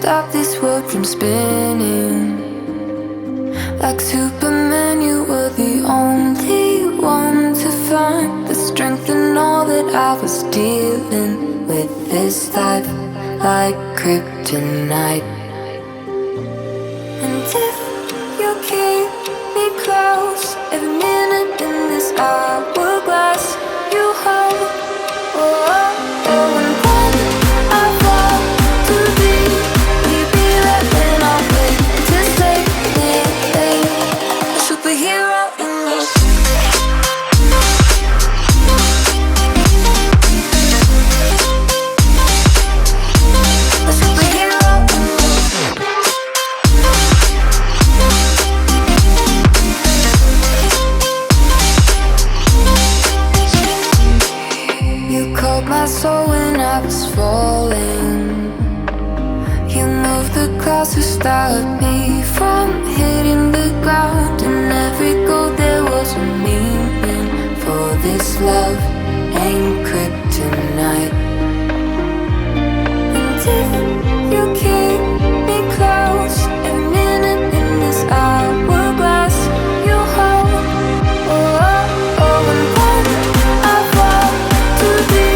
stop this world from spinning. Like Superman, you were the only one to find the strength in all that I was dealing with. This life like kryptonite. And if you keep me close, every minute in this hourglass you hold. Oh, oh, oh, and when I fall to be, we be right when I'll wait to save me, a superhero in this. A superhero in this. You called my soul when I was falling. You moved the clouds to stop me from hitting the ground. In every goal there was a meaning, for this love ain't kryptonite. And if you keep me close, every minute in this hourglass you hold. Oh, oh, oh, and when I fall to be,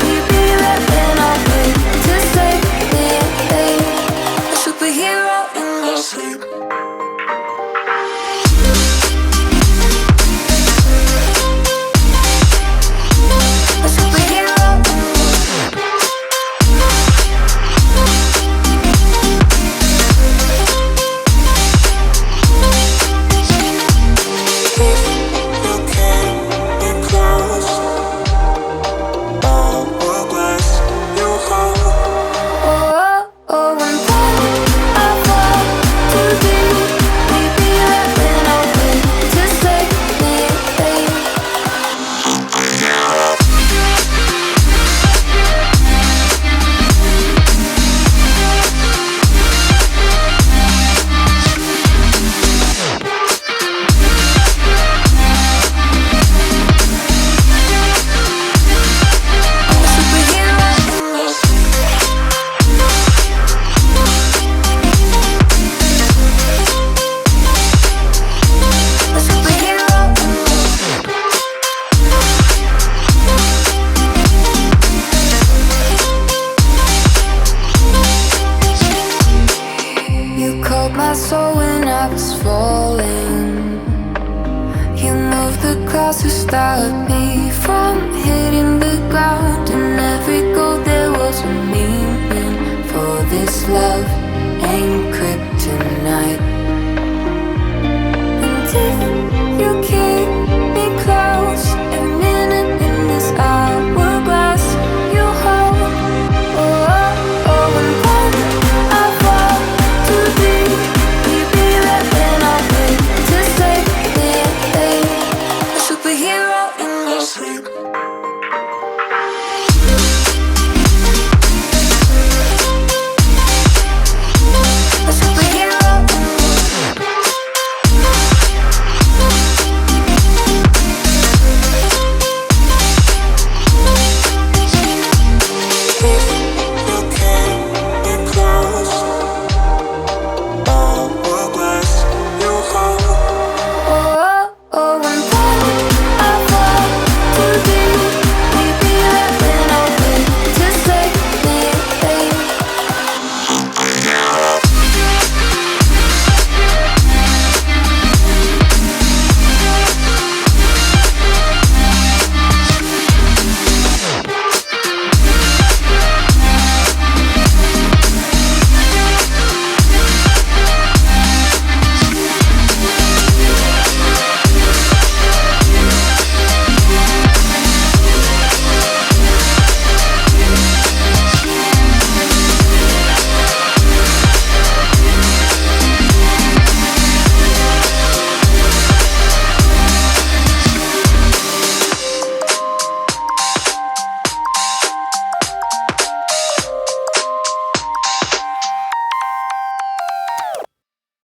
we be right when I'll wait to save me, a superhero in your sleep. A superhero in your sleep. You can't be close. All glass you hold. Oh, oh, oh, and when I fall to be, we be right when I'll wait to save me, a superhero in your sleep. A superhero in your sleep. You called my soul when I was falling. You moved the clouds to stop me